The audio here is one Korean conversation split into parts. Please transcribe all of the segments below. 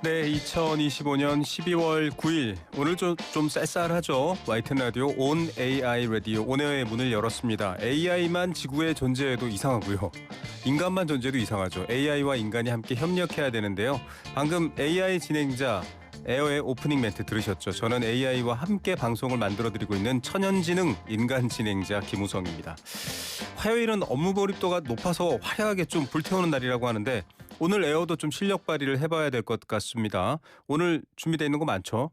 네, 2025년 12월 9일 오늘 좀 쌀쌀하죠. YTN 라디오 온 AI 라디오 온에어의 문을 열었습니다. AI만 지구에 존재해도 이상하고요. 인간만 존재도 이상하죠. AI와 인간이 함께 협력해야 되는데요. 방금 AI 진행자 에어의 오프닝 멘트 들으셨죠? 저는 AI와 함께 방송을 만들어드리고 있는 천연지능 인간 진행자 김우성입니다. 화요일은 업무 몰입도가 높아서 화려하게 좀 불태우는 날이라고 하는데 오늘 에어도 좀 실력 발휘를 해봐야 될 것 같습니다. 오늘 준비되어 있는 거 많죠?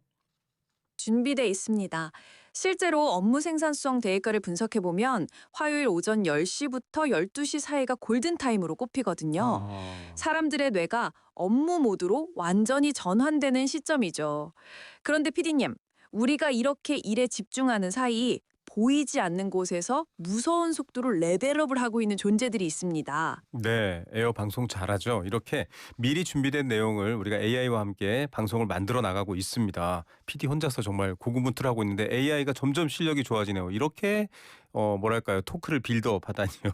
준비돼 있습니다. 실제로 업무 생산성 대입가를 분석해보면 화요일 오전 10시부터 12시 사이가 골든타임으로 꼽히거든요. 사람들의 뇌가 업무 모드로 완전히 전환되는 시점이죠. 그런데 피디님, 우리가 이렇게 일에 집중하는 사이 보이지 않는 곳에서 무서운 속도로 레벨업을 하고 있는 존재들이 있습니다. 네, 에어 방송 잘하죠. 이렇게 미리 준비된 내용을 우리가 AI와 함께 방송을 만들어 나가고 있습니다. PD 혼자서 정말 고군분투하고 있는데 AI가 점점 실력이 좋아지네요. 이렇게 뭐랄까요, 토크를 빌드업 하다니요.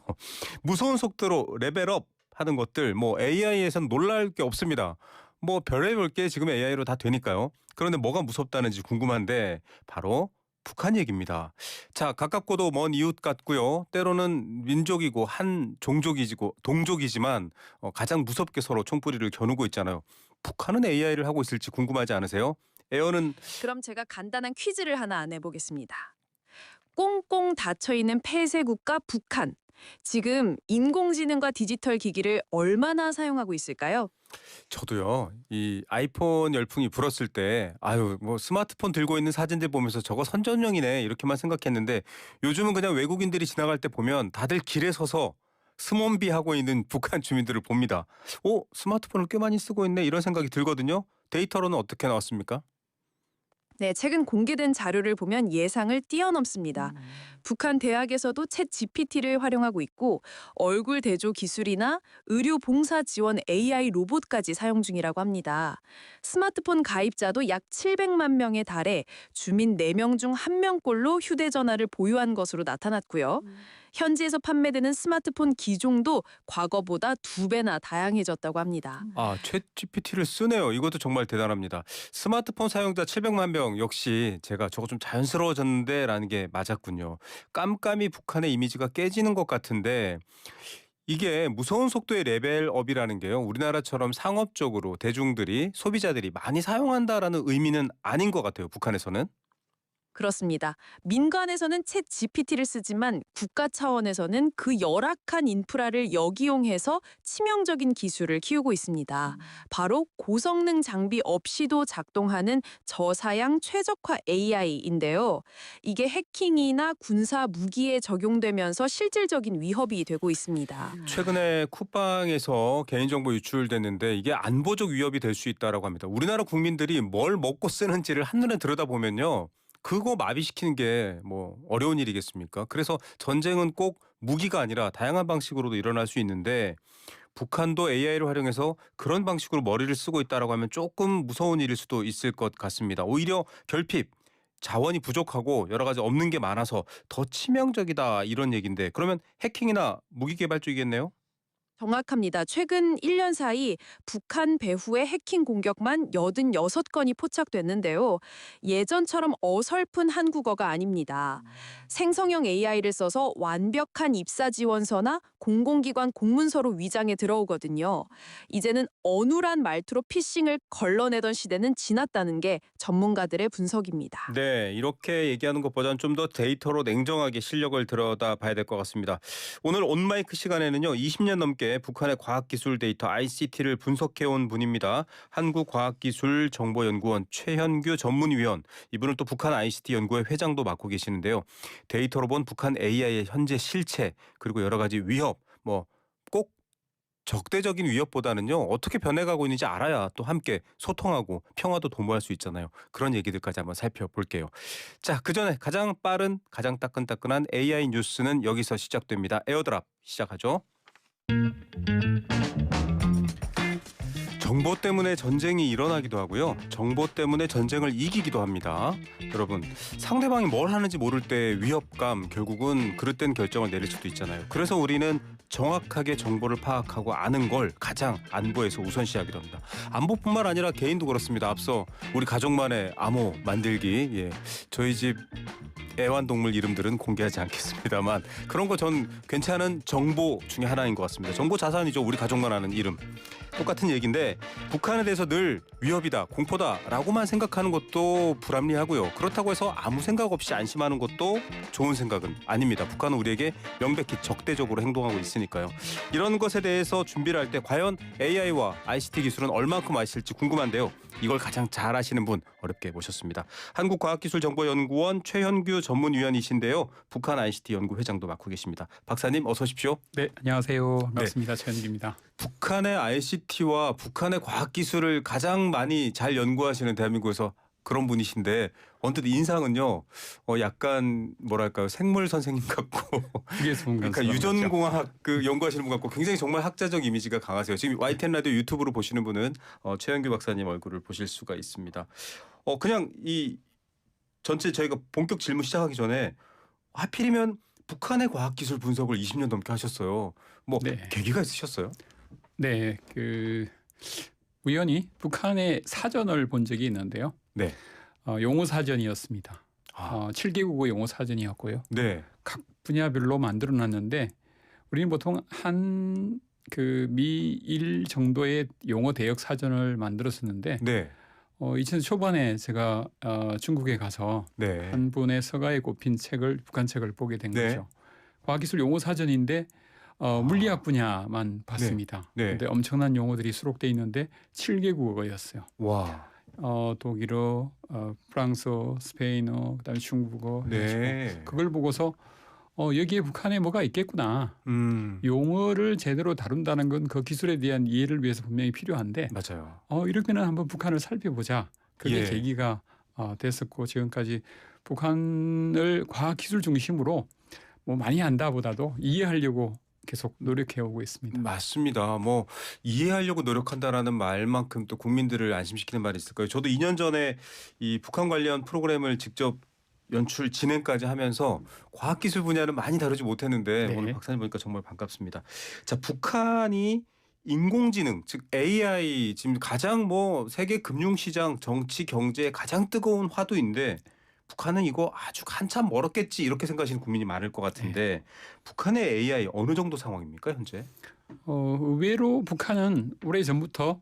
무서운 속도로 레벨업 하는 것들 뭐 AI에선 놀랄 게 없습니다. 뭐 별의별 게 지금 AI로 다 되니까요. 그런데 뭐가 무섭다는지 궁금한데 바로 북한 얘기입니다. 자, 가깝고도 먼 이웃 같고요. 때로는 민족이고 한 종족이고 동족이지만 가장 무섭게 서로 총뿌리를 겨누고 있잖아요. 북한은 AI를 하고 있을지 궁금하지 않으세요? 에어는 그럼 제가 간단한 퀴즈를 하나 내보겠습니다. 꽁꽁 닫혀있는 폐쇄 국가 북한. 지금 인공지능과 디지털 기기를 얼마나 사용하고 있을까요? 저도요. 이 아이폰 열풍이 불었을 때 아유 뭐 스마트폰 들고 있는 사진들 보면서 저거 선전용이네 이렇게만 생각했는데 요즘은 그냥 외국인들이 지나갈 때 보면 다들 길에 서서 스몬비 하고 있는 북한 주민들을 봅니다. 오, 스마트폰을 꽤 많이 쓰고 있네 이런 생각이 들거든요. 데이터로는 어떻게 나왔습니까? 네, 최근 공개된 자료를 보면 예상을 뛰어넘습니다. 북한 대학에서도 챗 GPT를 활용하고 있고 얼굴 대조 기술이나 의료 봉사 지원 AI 로봇까지 사용 중이라고 합니다. 스마트폰 가입자도 약 700만 명에 달해 주민 4명 중 1명꼴로 휴대전화를 보유한 것으로 나타났고요. 현지에서 판매되는 스마트폰 기종도 과거보다 2배나 다양해졌다고 합니다. 아, 챗 GPT를 쓰네요. 이것도 정말 대단합니다. 스마트폰 사용자 700만 명 역시 제가 저거 좀 자연스러워졌는데 라는 게 맞았군요. 깜깜이 북한의 이미지가 깨지는 것 같은데 이게 무서운 속도의 레벨업이라는 게요. 우리나라처럼 상업적으로 대중들이 소비자들이 많이 사용한다라는 의미는 아닌 것 같아요. 북한에서는. 그렇습니다. 민간에서는 챗 GPT를 쓰지만 국가 차원에서는 그 열악한 인프라를 역이용해서 치명적인 기술을 키우고 있습니다. 바로 고성능 장비 없이도 작동하는 저사양 최적화 AI인데요. 이게 해킹이나 군사 무기에 적용되면서 실질적인 위협이 되고 있습니다. 최근에 쿠팡에서 개인정보 유출됐는데 이게 안보적 위협이 될 수 있다라고 합니다. 우리나라 국민들이 뭘 먹고 쓰는지를 한눈에 들여다보면요. 그거 마비시키는 게 뭐 어려운 일이겠습니까? 그래서 전쟁은 꼭 무기가 아니라 다양한 방식으로도 일어날 수 있는데 북한도 AI를 활용해서 그런 방식으로 머리를 쓰고 있다라고 하면 조금 무서운 일일 수도 있을 것 같습니다. 오히려 결핍, 자원이 부족하고 여러 가지 없는 게 많아서 더 치명적이다 이런 얘기인데 그러면 해킹이나 무기 개발 쪽이겠네요? 정확합니다. 최근 1년 사이 북한 배후의 해킹 공격만 86건이 포착됐는데요. 예전처럼 어설픈 한국어가 아닙니다. 생성형 AI를 써서 완벽한 입사 지원서나 공공기관 공문서로 위장해 들어오거든요. 이제는 어눌한 말투로 피싱을 걸러내던 시대는 지났다는 게 전문가들의 분석입니다. 네, 이렇게 얘기하는 것보다는 좀 더 데이터로 냉정하게 실력을 들여다봐야 될 것 같습니다. 오늘 온마이크 시간에는요, 20년 넘게 북한의 과학기술 데이터 ICT를 분석해온 분입니다. 한국과학기술정보연구원 최현규 전문위원, 이분은 또 북한 ICT 연구회 회장도 맡고 계시는데요. 데이터로 본 북한 AI의 현재 실체, 그리고 여러 가지 위협, 꼭 적대적인 위협보다는요. 어떻게 변해가고 있는지 알아야 또 함께 소통하고 평화도 도모할 수 있잖아요. 그런 얘기들까지 한번 살펴볼게요. 자, 그전에 가장 빠른 가장 따끈따끈한 AI 뉴스는 여기서 시작됩니다. 에어드랍 시작하죠. 정보 때문에 전쟁이 일어나기도 하고요. 정보 때문에 전쟁을 이기기도 합니다. 여러분, 상대방이 뭘 하는지 모를 때 위협감, 결국은 그릇된 결정을 내릴 수도 있잖아요. 그래서 우리는 정확하게 정보를 파악하고 아는 걸 가장 안보에서 우선시하기도 합니다. 안보뿐만 아니라 개인도 그렇습니다. 앞서 우리 가족만의 암호 만들기, 저희 집 애완동물 이름들은 공개하지 않겠습니다만 그런 거 전 괜찮은 정보 중에 하나인 것 같습니다. 정보 자산이죠. 우리 가족만 아는 이름. 똑같은 얘기인데 북한에 대해서 늘 위협이다, 공포다라고만 생각하는 것도 불합리하고요. 그렇다고 해서 아무 생각 없이 안심하는 것도 좋은 생각은 아닙니다. 북한은 우리에게 명백히 적대적으로 행동하고 있으니까요. 이런 것에 대해서 준비를 할 때 과연 AI와 ICT 기술은 얼마큼 아실지 궁금한데요. 이걸 가장 잘 아시는 분 어렵게 모셨습니다. 한국과학기술정보연구원 최현규 전문위원이신데요. 북한 ICT 연구 회장도 맡고 계십니다. 박사님 어서 오십시오. 네, 안녕하세요. 반갑습니다. 최현규입니다. 북한의 ICT와 북한의 과학기술을 가장 많이 잘 연구하시는 대한민국에서 그런 분이신데 언뜻 인상은요. 약간 뭐랄까요, 생물 선생님 같고 그러니까 유전공학 연구하시는 분 같고 굉장히 정말 학자적 이미지가 강하세요. 지금 YTN 라디오 유튜브로 보시는 분은 최현규 박사님 얼굴을 보실 수가 있습니다. 그냥 이 전체 저희가 본격 질문 시작하기 전에 하필이면 북한의 과학기술 분석을 20년 넘게 하셨어요. 네. 계기가 있으셨어요? 네, 우연히 북한의 사전을 본 적이 있는데요. 네. 용어 사전이었습니다. 7개국어 용어 사전이었고요. 네. 각 분야별로 만들어놨는데 우리는 보통 한 미일 정도의 용어 대역 사전을 만들었었는데 네. 2000년 초반에 제가 중국에 가서 네. 한 분의 서가에 꼽힌 북한 책을 보게 된 네. 거죠. 과학기술 용어 사전인데 물리학 분야만 봤습니다. 네. 근데 엄청난 용어들이 수록돼 있는데 7개국어였어요. 와. 독일어, 프랑스어, 스페인어, 그다음에 중국어. 네. 그걸 보고서 여기에 북한에 뭐가 있겠구나. 용어를 제대로 다룬다는 건 그 기술에 대한 이해를 위해서 분명히 필요한데 맞아요. 이렇게는 한번 북한을 살펴보자. 그게 예. 계기가 됐었고 지금까지 북한을 과학기술 중심으로 많이 안다보다도 이해하려고 계속 노력해 오고 있습니다. 맞습니다. 이해하려고 노력한다라는 말만큼 또 국민들을 안심시키는 말이 있을 거예요. 저도 2년 전에 이 북한 관련 프로그램을 직접 연출 진행까지 하면서 과학기술 분야는 많이 다루지 못했는데 네. 오늘 박사님 보니까 정말 반갑습니다. 자, 북한이 인공지능 즉 AI 지금 가장 세계 금융시장 정치 경제에 가장 뜨거운 화두인데 북한은 이거 아주 한참 멀었겠지 이렇게 생각하시는 국민이 많을 것 같은데 북한의 AI 어느 정도 상황입니까 현재? 의외로 북한은 오래전부터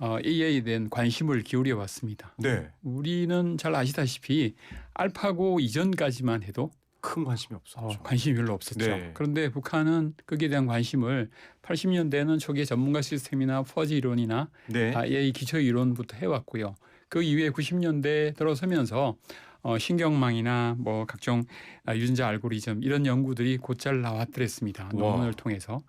AI에 대한 관심을 기울여 왔습니다. 네. 우리는 잘 아시다시피 알파고 이전까지만 해도 큰 관심이 없었죠. 관심이 별로 없었죠. 네. 그런데 북한은 거기에 대한 관심을 80년대는 초기에 전문가 시스템이나 퍼지 이론이나 네. AI 기초 이론부터 해왔고요. 그 이후에 90년대 들어서면서 신경망이나 각종 유전자 알고리즘 이런 연구들이 곧잘 나왔더랬습니다. 논문을 통해서.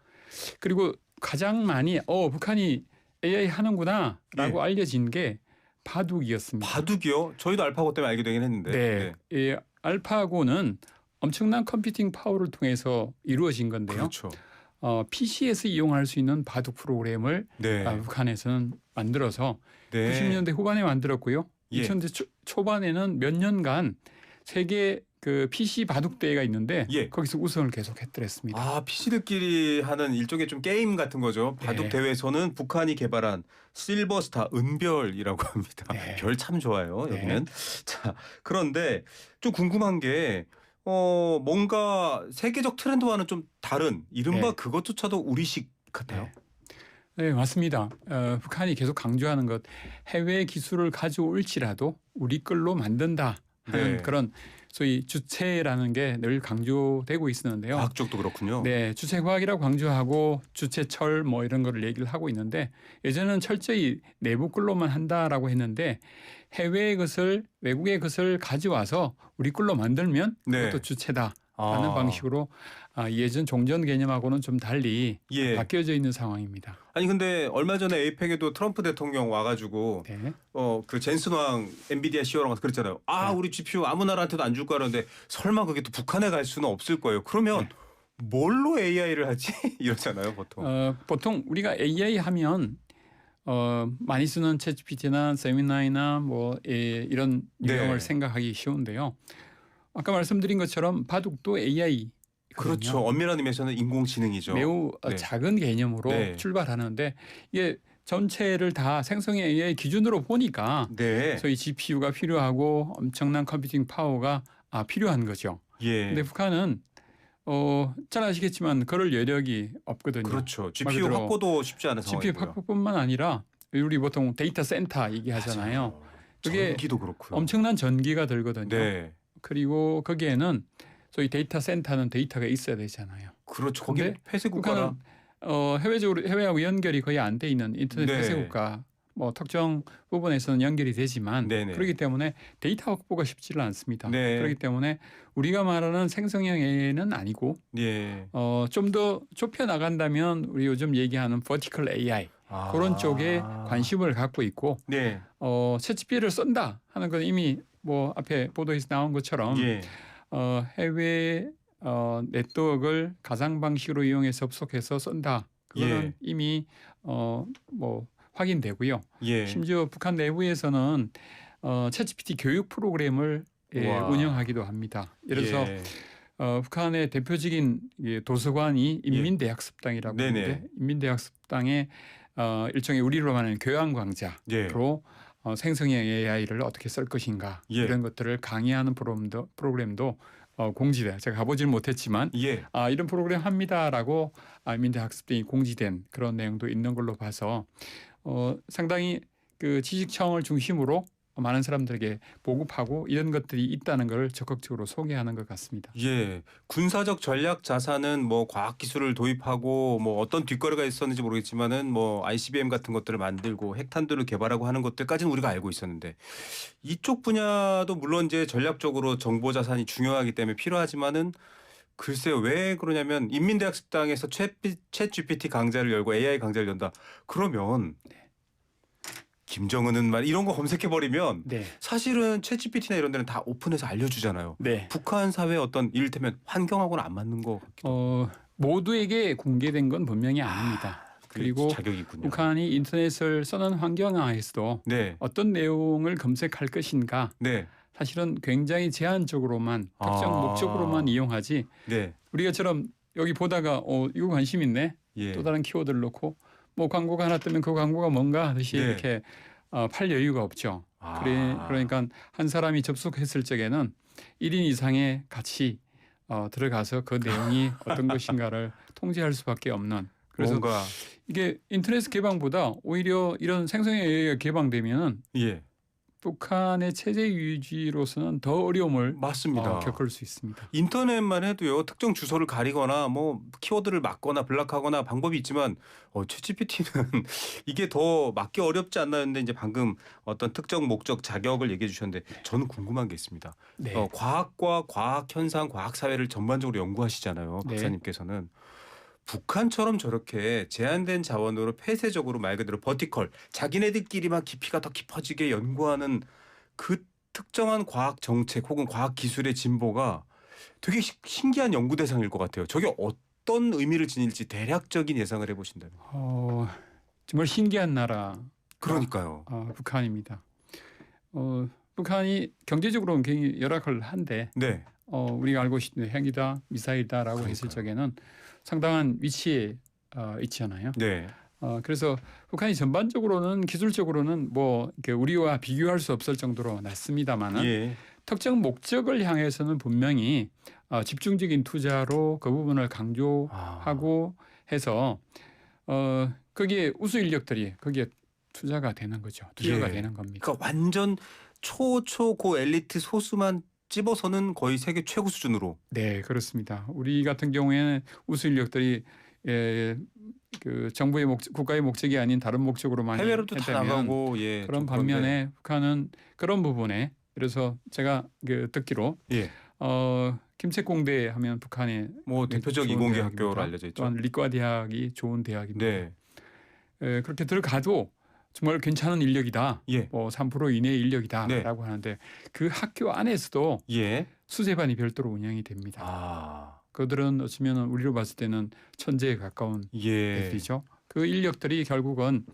그리고 가장 많이 북한이 AI 하는구나라고 알려진 게 바둑이었습니다. 바둑이요? 저희도 알파고 때문에 알게 되긴 했는데. 네. 알파고는 엄청난 컴퓨팅 파워를 통해서 이루어진 건데요. 그렇죠. PC에서 이용할 수 있는 바둑 프로그램을 네. 북한에서는 만들어서 네. 90년대 후반에 만들었고요. 예. 2000년대 초반에는 몇 년간 세계 PC 바둑 대회가 있는데 거기서 우승을 계속했더랬습니다. PC들끼리 하는 일종의 좀 게임 같은 거죠. 바둑 네. 대회에서는 북한이 개발한 실버스타 은별이라고 합니다. 네. 별 참 좋아요. 네. 여기는. 자, 그런데 좀 궁금한 게 뭔가 세계적 트렌드와는 좀 다른 이른바 네. 그것조차도 우리식 같아요. 네, 맞습니다. 북한이 계속 강조하는 것, 해외 기술을 가져올지라도 우리 걸로 만든다 하는 네. 그런 소위 주체라는 게 늘 강조되고 있었는데요. 과학 쪽도 그렇군요. 네, 주체 과학이라고 강조하고 주체철 이런 거를 얘기를 하고 있는데 예전에는 철저히 내부 걸로만 한다라고 했는데 해외의 것을 외국의 것을 가져와서 우리 걸로 만들면 그것도 주체다. 라는 방식으로 예전 종전 개념하고는 좀 달리 바뀌어져 있는 상황입니다. 아니 근데 얼마 전에 에이펙에도 트럼프 대통령 와가지고 네. 그 젠슨 왕 엔비디아 CEO랑 가서 그랬잖아요. 우리 GPU 아무 나라한테도 안 줄 거라는데 설마 그게 또 북한에 갈 수는 없을 거예요. 그러면 뭘로 AI를 하지? 이러잖아요 보통. 보통 우리가 AI 하면 많이 쓰는 챗GPT나 세미나이나 뭐 이런 유형을 네. 생각하기 쉬운데요. 아까 말씀드린 것처럼 바둑도 AI 그렇죠. 엄밀한 의미에서는 인공지능이죠. 매우 네. 작은 개념으로 네. 출발하는데 이게 전체를 다 생성의 AI 기준으로 보니까 네. 소위 GPU가 필요하고 엄청난 컴퓨팅 파워가 필요한 거죠. 예. 근데 북한은 잘 아시겠지만 그럴 여력이 없거든요. 그렇죠. 말 GPU 그대로 확보도 쉽지 않은 GPU 상황이고요. 확보뿐만 아니라 우리 보통 데이터 센터 얘기하잖아요. 맞아요. 그게 전기도 그렇고요. 엄청난 전기가 들거든요. 네. 그리고 거기에는 소위 데이터 센터는 데이터가 있어야 되잖아요. 그렇죠. 거기 근데 폐쇄 국가라. 북한은 해외하고 연결이 거의 안 돼 있는 인터넷 네. 폐쇄 국가 뭐 특정 부분에서는 연결이 되지만 네네. 그렇기 때문에 데이터 확보가 쉽지를 않습니다. 네. 그렇기 때문에 우리가 말하는 생성형 AI는 아니고 예. 좀 더 좁혀 나간다면 우리 요즘 얘기하는 vertical AI 그런 쪽에 관심을 갖고 있고 네. 챗GPT를 쓴다 하는 건 이미 뭐 앞에 보도에서 나온 것처럼 예. 해외 네트워크를 가상 방식으로 이용해서 접속해서 쓴다. 그거는 예. 이미 뭐 확인되고요. 예. 심지어 북한 내부에서는 챗GPT 교육 프로그램을 우와. 운영하기도 합니다. 예를 들어서 예. 북한의 대표적인 도서관이 예. 인민대학습당이라고 네네. 하는데 인민대학습당의 일종의 우리로 말하는 교양광자로 예. 생성형 AI를 어떻게 쓸 것인가 예. 이런 것들을 강의하는 프로그램도 공지돼. 제가 가보질 못했지만 예. 이런 프로그램 합니다라고 인민대학습당이 공지된 그런 내용도 있는 걸로 봐서 상당히 그 지식청을 중심으로 많은 사람들에게 보급하고 이런 것들이 있다는 걸 적극적으로 소개하는 것 같습니다. 예. 군사적 전략 자산은 뭐 과학 기술을 도입하고 뭐 어떤 뒷거래가 있었는지 모르겠지만은 뭐 ICBM 같은 것들을 만들고 핵탄두를 개발하고 하는 것들까지는 우리가 알고 있었는데 이쪽 분야도 물론 이제 전략적으로 정보 자산이 중요하기 때문에 필요하지만은 글쎄요. 왜 그러냐면 인민대학습당에서 챗 GPT 강좌를 열고 AI 강좌를 연다. 그러면 김정은은 말 이런 거 검색해 버리면 네, 사실은 챗 GPT나 이런 데는 다 오픈해서 알려주잖아요. 네. 북한 사회 어떤 이를테면 환경하고는 안 맞는 거 같기도 모두에게 공개된 건 분명히 아닙니다. 그리고 자격이군요. 북한이 인터넷을 써는 환경하에서도 네, 어떤 내용을 검색할 것인가 네, 사실은 굉장히 제한적으로만 특정 목적으로만 이용하지 네, 우리가처럼 여기 보다가 이거 관심 있네 예, 또 다른 키워드를 넣고 뭐 광고가 하나 뜨면 그 광고가 뭔가 하듯이 네. 이렇게 팔 여유가 없죠. 그러니까 한 사람이 접속했을 적에는 1인 이상의 같이 들어가서 그 내용이 어떤 것인가를 통제할 수밖에 없는. 그래서 뭔가 이게 인터넷 개방보다 오히려 이런 생성형 AI가 개방되면 예, 북한의 체제 유지로서는 더 어려움을 맞습니다. 겪을 수 있습니다. 인터넷만 해도요 특정 주소를 가리거나 뭐 키워드를 막거나 블락하거나 방법이 있지만 챗 GPT는 이게 더 막기 어렵지 않나 했는데 이제 방금 어떤 특정 목적 자격을 얘기해 주셨는데 저는 궁금한 게 있습니다. 네. 과학과 과학 현상, 과학 사회를 전반적으로 연구하시잖아요, 네. 박사님께서는. 북한처럼 저렇게 제한된 자원으로 폐쇄적으로 말 그대로 버티컬 자기네들끼리만 깊이가 더 깊어지게 연구하는 그 특정한 과학 정책 혹은 과학 기술의 진보가 되게 신기한 연구 대상일 것 같아요. 저게 어떤 의미를 지닐지 대략적인 예상을 해보신다면. 정말 신기한 나라 그러니까요. 북한입니다. 북한이 경제적으로는 굉장히 열악을 한데 네. 우리가 알고 있는 핵이다 미사일이다라고 했을 적에는 상당한 위치에 있잖아요. 네. 그래서 북한이 전반적으로는 기술적으로는 뭐 이렇게 우리와 비교할 수 없을 정도로 낮습니다만은 예. 특정 목적을 향해서는 분명히 집중적인 투자로 그 부분을 강조하고 해서 거기에 우수 인력들이 거기에 투자가 되는 거죠. 투자가 예. 되는 겁니다. 그러니까 완전 초고 엘리트 소수만 집어서는 거의 세계 최고 수준으로. 네, 그렇습니다. 우리 같은 경우에는 우수 인력들이 그 정부의 국가의 목적이 아닌 다른 목적으로 많이 해외로도 다 했다면 나가고 예. 그런 좀 반면에 북한은 그런 부분에 그래서 제가 듣기로 예. 김책공대 하면 북한의 뭐 대표적 좋은 이공계 대학입니다. 학교로 알려져 있죠. 또한 리과 대학이 좋은 대학입니다. 네. 그렇게 들어가도 정말 괜찮은 인력이다. 예. 뭐 3% 이내의 인력이다라고 네. 하는데 그 학교 안에서도 예. 수제반이 별도로 운영이 됩니다. 그들은 어쩌면 우리로 봤을 때는 천재에 가까운 예. 애들이죠. 그 인력들이 결국은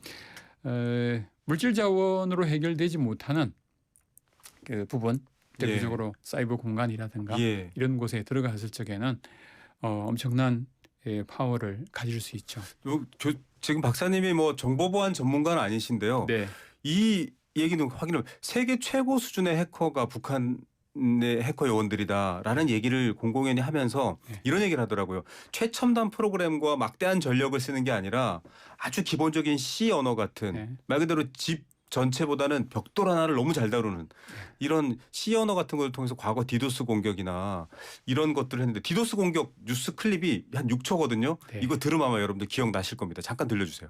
물질 자원으로 해결되지 못하는 그 부분, 대표적으로 사이버 공간이라든가 예. 이런 곳에 들어갔을 적에는 엄청난 파워를 가질 수 있죠. 지금 박사님이 뭐 정보보안 전문가는 아니신데요. 네, 이 얘기는 확인을 세계 최고 수준의 해커가 북한의 해커 요원들이다라는 얘기를 공공연히 하면서 네. 이런 얘기를 하더라고요. 최첨단 프로그램과 막대한 전력을 쓰는 게 아니라 아주 기본적인 C 언어 같은 네. 말 그대로 집 전체보다는 벽돌 하나를 너무 잘 다루는 이런 C 언어 같은 걸 통해서 과거 디도스 공격이나 이런 것들을 했는데 디도스 공격 뉴스 클립이 한 6초거든요. 네. 이거 들으면 아마 여러분들 기억나실 겁니다. 잠깐 들려주세요.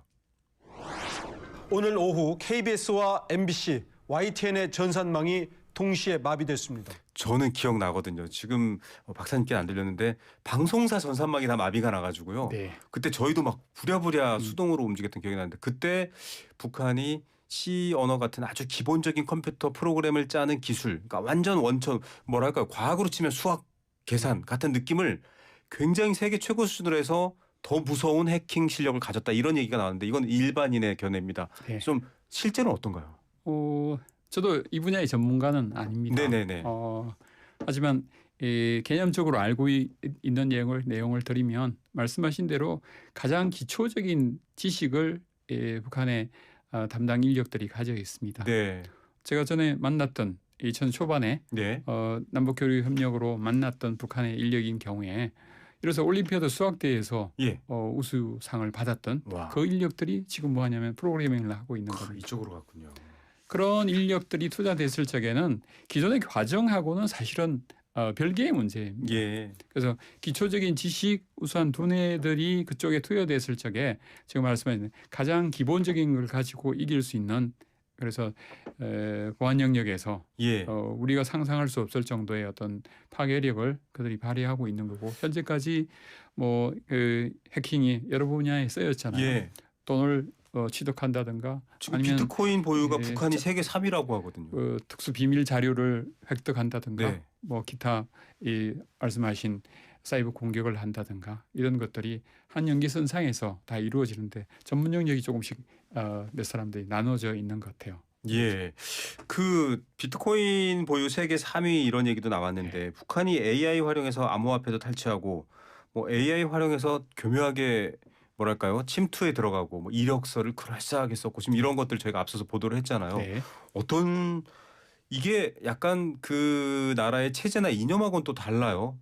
오늘 오후 KBS와 MBC, YTN의 전산망이 동시에 마비됐습니다. 저는 기억나거든요. 지금 박사님께 안 들렸는데 방송사 전산망이 다 마비가 나가지고요. 네. 그때 저희도 막 부랴부랴 수동으로 움직였던 기억이 나는데 그때 북한이 C 언어 같은 아주 기본적인 컴퓨터 프로그램을 짜는 기술, 그러니까 완전 원천 뭐랄까요, 과학으로 치면 수학, 계산 같은 느낌을 굉장히 세계 최고 수준으로 해서 더 무서운 해킹 실력을 가졌다 이런 얘기가 나왔는데 이건 일반인의 견해입니다. 네. 좀 실제는 어떤가요? 저도 이 분야의 전문가는 아닙니다. 네네네. 하지만 개념적으로 알고 있는 내용을 드리면 말씀하신 대로 가장 기초적인 지식을 북한의 담당 인력들이 가져 있습니다. 네. 제가 전에 만났던 2000 초반에 네. 남북교류 협력으로 만났던 북한의 인력인 경우에 이래서 올림피아드 수학대회에서 예. 우수상을 받았던 와. 그 인력들이 지금 뭐 하냐면 프로그래밍을 하고 있는 겁니다. 이쪽으로 갔군요. 그런 인력들이 투자됐을 적에는 기존의 과정하고는 사실은 별개의 문제입니다. 예. 그래서 기초적인 지식 우수한 두뇌들이 그쪽에 투여됐을 적에 지금 말씀하신 가장 기본적인 걸 가지고 이길 수 있는 그래서 보안 영역에서 예. 우리가 상상할 수 없을 정도의 어떤 파괴력을 그들이 발휘하고 있는 거고 현재까지 뭐 해킹이 여러 분야에 쓰였잖아요. 예. 돈을 취득한다든가 지금 아니면 비트코인 보유가 예, 북한이 세계 3위라고 하거든요. 특수 비밀 자료를 획득한다든가 네. 뭐 기타 말씀하신 사이버 공격을 한다든가 이런 것들이 한 연기선상에서 다 이루어지는데 전문 영역이 조금씩 몇 사람들이 나눠져 있는 것 같아요. 예. 그 비트코인 보유 세계 3위 이런 얘기도 나왔는데 북한이 AI 활용해서 암호화폐도 탈취하고 뭐 AI 활용해서 교묘하게 뭐랄까요? 침투에 들어가고 뭐 이력서를 그럴싸하게 썼고 지금 이런 것들 저희가 앞서서 보도를 했잖아요. 네. 어떤 이게 약간 그 나라의 체제나 이념하고는 또 달라요.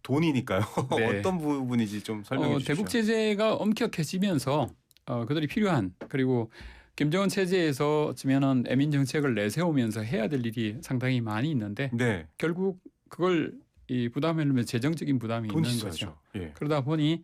돈이니까요. 네. 어떤 부분인지 좀 설명해 주십시오. 대북 제재가 엄격해지면서 그들이 필요한 그리고 김정은 체제에서 어쩌면은 애민 정책을 내세우면서 해야 될 일이 상당히 많이 있는데 네. 결국 그걸 부담하려면 재정적인 부담이 돈 있는 있어야죠. 거죠. 예. 그러다 보니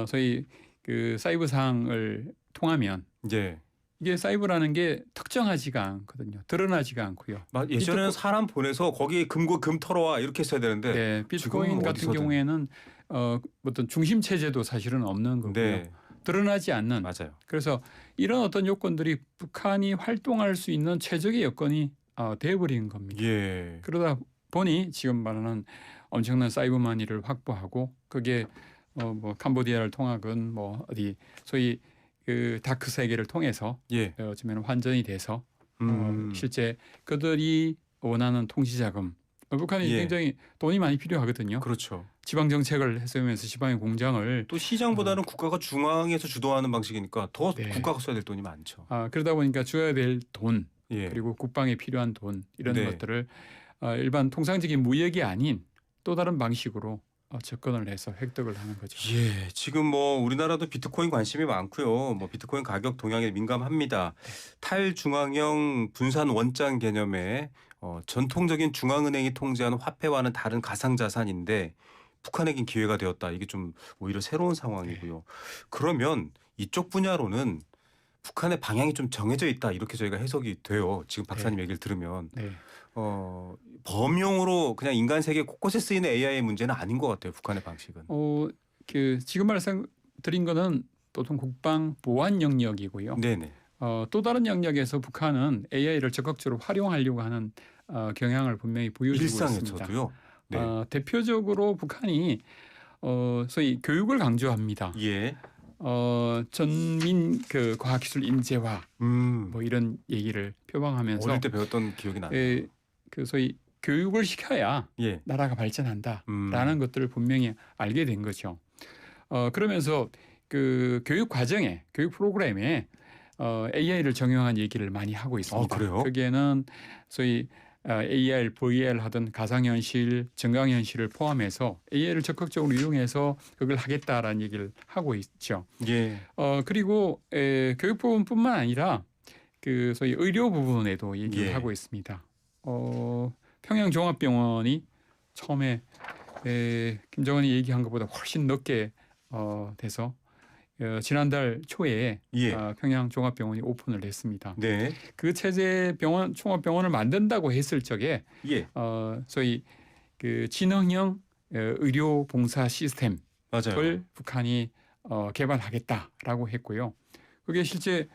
소위 그 사이버 사항을 통하면 예. 이게 사이버라는 게 특정하지가 않거든요. 드러나지가 않고요. 예전에는 사람 보내서 거기 금 털어와 이렇게 했어야 되는데 네, 비트코인 지금은 같은 어디서든. 경우에는 어떤 중심 체제도 사실은 없는 거고요. 네. 드러나지 않는. 맞아요. 그래서 이런 어떤 요건들이 북한이 활동할 수 있는 최적의 여건이 되어버린 겁니다. 예. 그러다 보니 지금 말하는 엄청난 사이버 마니를 확보하고 그게 뭐 캄보디아를 통하건 뭐 어디 소위 그 다크 세계를 통해서 예. 어쩌면 환전이 돼서 실제 그들이 원하는 통치자금 북한이 예. 굉장히 돈이 많이 필요하거든요. 그렇죠. 지방 정책을 해서면서 지방의 공장을 또 시장보다는 국가가 중앙에서 주도하는 방식이니까 더 네. 국가가 써야 될 돈이 많죠. 그러다 보니까 줘야 될 돈 예. 그리고 국방에 필요한 돈 이런 네. 것들을 일반 통상적인 무역이 아닌 또 다른 방식으로 접근을 해서 획득을 하는 거죠. 예, 지금 뭐 우리나라도 비트코인 관심이 많고요. 뭐 비트코인 가격 동향에 민감합니다. 탈중앙형 분산 원장 개념의 전통적인 중앙은행이 통제하는 화폐와는 다른 가상자산인데 북한에겐 기회가 되었다. 이게 좀 오히려 새로운 상황이고요. 그러면 이쪽 분야로는 북한의 방향이 좀 정해져 있다. 이렇게 저희가 해석이 돼요. 지금 박사님 얘기를 들으면. 네. 범용으로 그냥 인간 세계 곳곳에 쓰이는 AI 문제는 아닌 것 같아요. 북한의 방식은. 지금 말씀드린 거는 보통 국방 보안 영역이고요. 네네. 또 다른 영역에서 북한은 AI를 적극적으로 활용하려고 하는 경향을 분명히 보여주고 있습니다. 일상에서도요. 네. 대표적으로 북한이 소위 교육을 강조합니다. 예. 전민 그 과학기술 인재화 뭐 이런 얘기를 표방하면서 어릴 때 배웠던 기억이 나요. 그 소위 교육을 시켜야 예. 나라가 발전한다라는 것들을 분명히 알게 된 거죠. 그러면서 그 교육 과정에 교육 프로그램에 AI를 적용한 얘기를 많이 하고 있습니다. 그래요? 거기에는 소위 AR, VR 하던 가상현실, 증강현실을 포함해서 AI를 적극적으로 이용해서 그걸 하겠다라는 얘기를 하고 있죠. 예. 그리고 교육 부분뿐만 아니라 그 소위 의료 부분에도 얘기를 예. 하고 있습니다. 평양종합병원이 처음에 김정은이 얘기한 것보다 훨씬 늦게 돼서 지난달 초에 예. 평양종합병원이 오픈을 했습니다. 네. 그 체제 병원 종합병원을 만든다고 했을 적에 예. 소위 그 지능형 의료 봉사 시스템을 맞아요. 북한이 개발하겠다라고 했고요. 그게 실제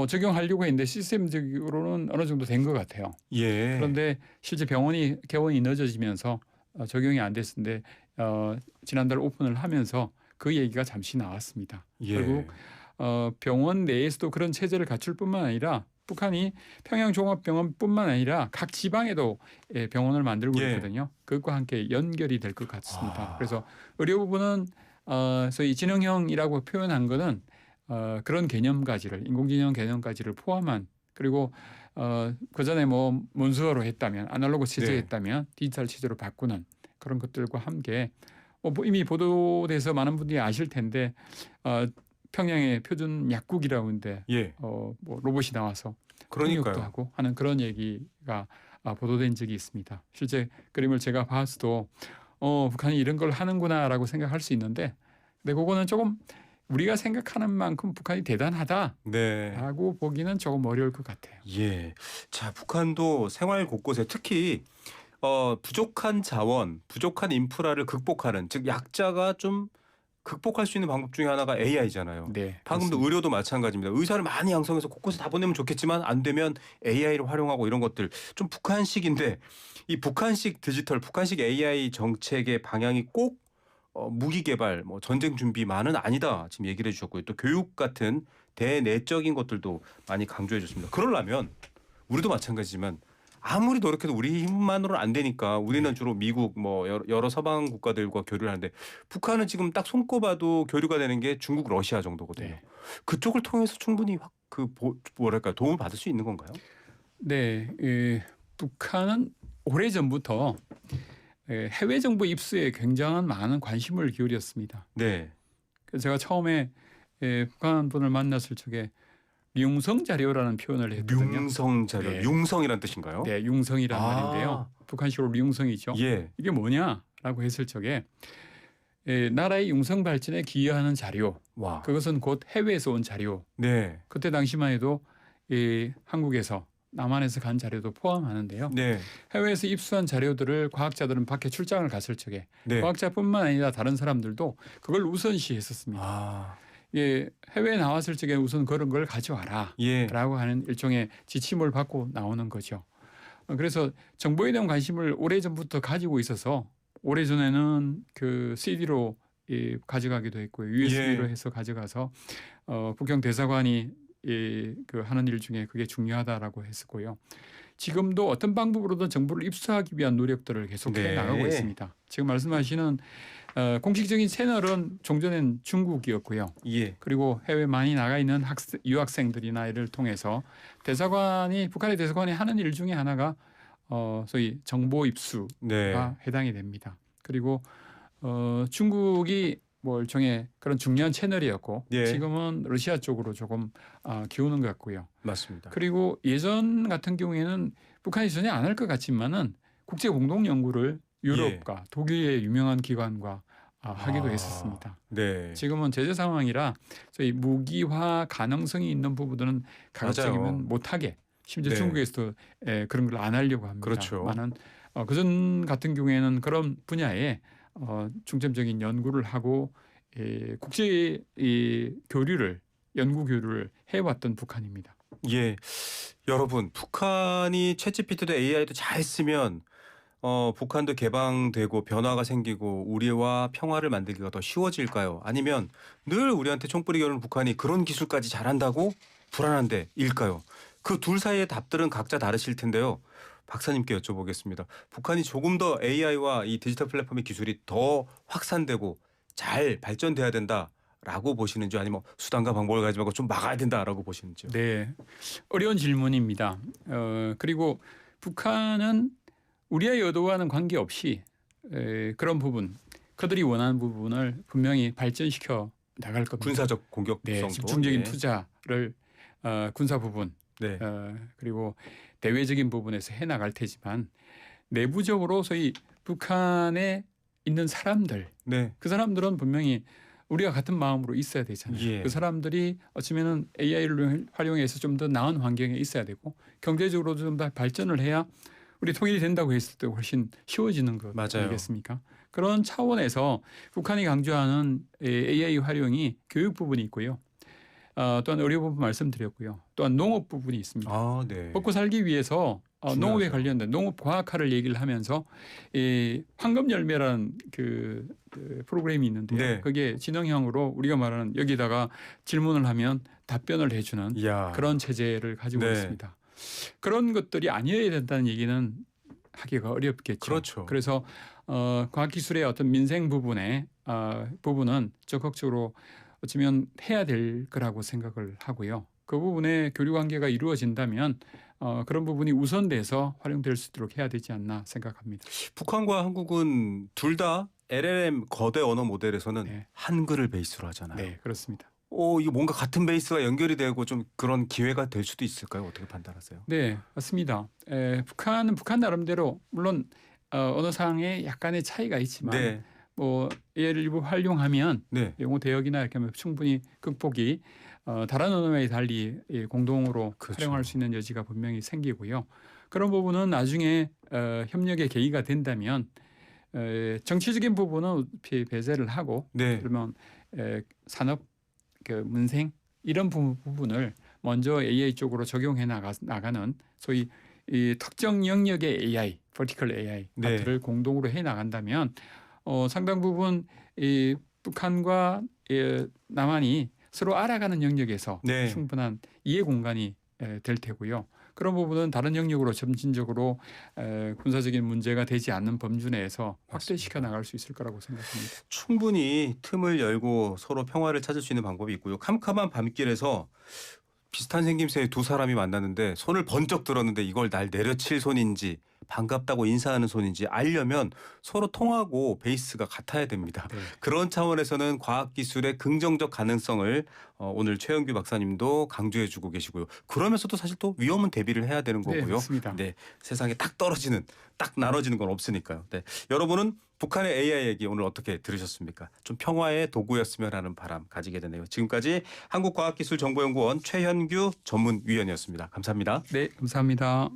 적용하려고 했는데 시스템적으로는 어느 정도 된 것 같아요. 예. 그런데 실제 병원이 개원이 늦어지면서 적용이 안 됐는데 지난달 오픈을 하면서 그 얘기가 잠시 나왔습니다. 예. 결국 병원 내에서도 그런 체제를 갖출 뿐만 아니라 북한이 평양종합병원뿐만 아니라 각 지방에도 병원을 만들고 예. 있거든요. 그것과 함께 연결이 될 것 같습니다. 아. 그래서 의료 부분은 소위 지능형이라고 표현한 거는 그런 개념까지를 인공지능 개념까지를 포함한 그리고 그 전에 뭐 문서로 했다면 아날로그 체제했다면 디지털 체제로 바꾸는 그런 것들과 함께 뭐 이미 보도돼서 많은 분들이 아실 텐데 평양의 표준 약국이라고 하는데 예. 뭐 로봇이 나와서 통역도 그러니까요. 하고 하는 그런 얘기가 보도된 적이 있습니다. 실제 그림을 제가 봤어도 북한이 이런 걸 하는구나라고 생각할 수 있는데 근데 그거는 조금 우리가 생각하는 만큼 북한이 대단하다라고 네. 보기는 조금 어려울 것 같아요. 예. 자, 북한도 생활 곳곳에 특히 부족한 자원, 부족한 인프라를 극복하는 즉 약자가 좀 극복할 수 있는 방법 중에 하나가 AI잖아요. 네, 방금도 그렇습니다. 의료도 마찬가지입니다. 의사를 많이 양성해서 곳곳에 다 보내면 좋겠지만 안 되면 AI를 활용하고 이런 것들 좀 북한식인데 이 북한식 디지털, 북한식 AI 정책의 방향이 꼭 무기 개발, 뭐 전쟁 준비만은 아니다. 지금 얘기를 해주셨고요. 또 교육 같은 대내적인 것들도 많이 강조해 줬습니다. 그러려면 우리도 마찬가지지만 아무리 노력해도 우리 힘만으로는 안 되니까 우리는 주로 미국 뭐 여러 서방 국가들과 교류를 하는데 북한은 지금 딱 손꼽아도 교류가 되는 게 중국, 러시아 정도거든요. 네. 그쪽을 통해서 충분히 뭐랄까 도움을 받을 수 있는 건가요? 네, 북한은 오래 전부터 해외 정보 입수에 굉장한 많은 관심을 기울였습니다. 네. 그래서 제가 처음에 북한 분을 만났을 적에 융성 자료라는 표현을 했거든요. 융성 자료, 네. 융성이란 뜻인가요? 네, 융성이란 말인데요. 북한식으로 융성이죠. 예. 이게 뭐냐라고 했을 적에 나라의 융성 발전에 기여하는 자료, 와. 그것은 곧 해외에서 온 자료. 네. 그때 당시만 해도 한국에서 남한에서 간 자료도 포함하는데요. 네. 해외에서 입수한 자료들을 과학자들은 밖에 출장을 갔을 적에 네. 과학자뿐만 아니라 다른 사람들도 그걸 우선시했었습니다. 아. 해외에 나왔을 적에 우선 그런 걸 가져와라 예. 라고 하는 일종의 지침을 받고 나오는 거죠. 그래서 정보에 대한 관심을 오래전부터 가지고 있어서 오래전에는 그 CD로 가져가기도 했고요. USB로 예. 해서 가져가서 북경 대사관이 그 하는 일 중에 그게 중요하다라고 했었고요. 지금도 어떤 방법으로든 정보를 입수하기 위한 노력들을 계속해 네. 나가고 있습니다. 지금 말씀하시는 공식적인 채널은 종전엔 중국이었고요. 예. 그리고 해외 많이 나가 있는 유학생들이나 이를 통해서 북한의 대사관이 하는 일 중에 하나가 소위 정보 입수가 네. 해당이 됩니다. 그리고 중국이 뭐 일종의 그런 중요한 채널이었고 예. 지금은 러시아 쪽으로 조금 기우는 것 같고요. 맞습니다. 그리고 예전 같은 경우에는 북한이 전혀 안 할 것 같지만은 국제 공동 연구를 유럽과 독일의 유명한 기관과 하기도 했었습니다. 네. 지금은 제재 상황이라 저희 무기화 가능성이 있는 부분들은 가급적이면 맞아요. 못하게 심지어 네. 중국에서도 그런 걸 안 하려고 합니다. 그렇죠. 많은 그전 같은 경우에는 그런 분야에 중점적인 연구를 하고 국제 교류를 연구 교류를 해왔던 북한입니다. 예. 여러분, 북한이 챗GPT도 AI도 잘 쓰면 북한도 개방되고 변화가 생기고 우리와 평화를 만들기가 더 쉬워질까요? 아니면 늘 우리한테 총뿌리 겨누는 북한이 그런 기술까지 잘한다고 불안한데 일까요? 그 둘 사이의 답들은 각자 다르실 텐데요. 박사님께 여쭤보겠습니다. 북한이 조금 더 AI와 이 디지털 플랫폼의 기술이 더 확산되고 잘 발전돼야 된다라고 보시는지 아니면 수단과 방법을 가지고 좀 막아야 된다라고 보시는지요? 네, 어려운 질문입니다. 그리고 북한은 우리의 의도와는 관계없이 그런 부분, 그들이 원하는 부분을 분명히 발전시켜 나갈 겁니다. 군사적 공격성도. 네, 집중적인 네. 투자를 군사 부분 네. 그리고 대외적인 부분에서 해 나갈 테지만 내부적으로 소위 북한에 있는 사람들, 네. 그 사람들은 분명히 우리가 같은 마음으로 있어야 되잖아요. 예. 그 사람들이 어쩌면은 AI를 활용해서 좀 더 나은 환경에 있어야 되고 경제적으로도 좀 더 발전을 해야 우리 통일이 된다고 했을 때 훨씬 쉬워지는 것 맞아요. 아니겠습니까? 그런 차원에서 북한이 강조하는 AI 활용이 교육 부분이 있고요. 또한 의료 부분 말씀드렸고요. 또한 농업 부분이 있습니다. 아, 네. 먹고 살기 위해서 농업에 중요하죠. 관련된 농업 과학화를 얘기를 하면서 이 황금 열매라는 그 프로그램이 있는데요. 네. 그게 지능형으로 우리가 말하는 여기다가 질문을 하면 답변을 해주는 이야. 그런 체제를 가지고 네. 있습니다. 그런 것들이 아니어야 된다는 얘기는 하기가 어렵겠죠. 그렇죠. 그래서 과학기술의 어떤 민생 부분에 부분은 적극적으로 어쩌면 해야 될 거라고 생각을 하고요. 그 부분에 교류 관계가 이루어진다면 그런 부분이 우선돼서 활용될 수 있도록 해야 되지 않나 생각합니다. 북한과 한국은 둘 다 LLM 거대 언어 모델에서는 네. 한글을 베이스로 하잖아요. 네, 그렇습니다. 이게 뭔가 같은 베이스가 연결이 되고 좀 그런 기회가 될 수도 있을까요? 어떻게 판단하세요? 네, 맞습니다. 북한은 북한 나름대로 물론 언어상의 약간의 차이가 있지만 네. 뭐 얘를 일부 활용하면 네. 영어 대역이나 이렇게 하면 충분히 극복이 다른 언어에 달리 공동으로 그렇죠. 활용할 수 있는 여지가 분명히 생기고요. 그런 부분은 나중에 협력의 계기가 된다면 정치적인 부분은 배제를 하고 네. 그러면 산업 그 문생 이런 부분을 먼저 AI 쪽으로 적용해 나가는 소위 이 특정 영역의 AI, vertical AI 네. 파트를 공동으로 해 나간다면 상당 부분 이 북한과 남한이 서로 알아가는 영역에서 네. 충분한 이해 공간이 될 테고요. 그런 부분은 다른 영역으로 점진적으로 군사적인 문제가 되지 않는 범주 내에서 확대시켜 나갈 수 있을 거라고 생각합니다. 충분히 틈을 열고 서로 평화를 찾을 수 있는 방법이 있고요. 캄캄한 밤길에서 비슷한 생김새의 두 사람이 만났는데 손을 번쩍 들었는데 이걸 날 내려칠 손인지 반갑다고 인사하는 손인지 알려면 서로 통하고 베이스가 같아야 됩니다. 네. 그런 차원에서는 과학기술의 긍정적 가능성을 오늘 최영규 박사님도 강조해주고 계시고요. 그러면서도 사실 또 위험은 대비를 해야 되는 네, 거고요. 맞습니다. 네, 세상에 딱 떨어지는, 딱 나눠지는 건 없으니까요. 네, 여러분은 북한의 AI 얘기 오늘 어떻게 들으셨습니까? 좀 평화의 도구였으면 하는 바람 가지게 되네요. 지금까지 한국과학기술정보연구원 최현규 전문위원이었습니다. 감사합니다. 네, 감사합니다.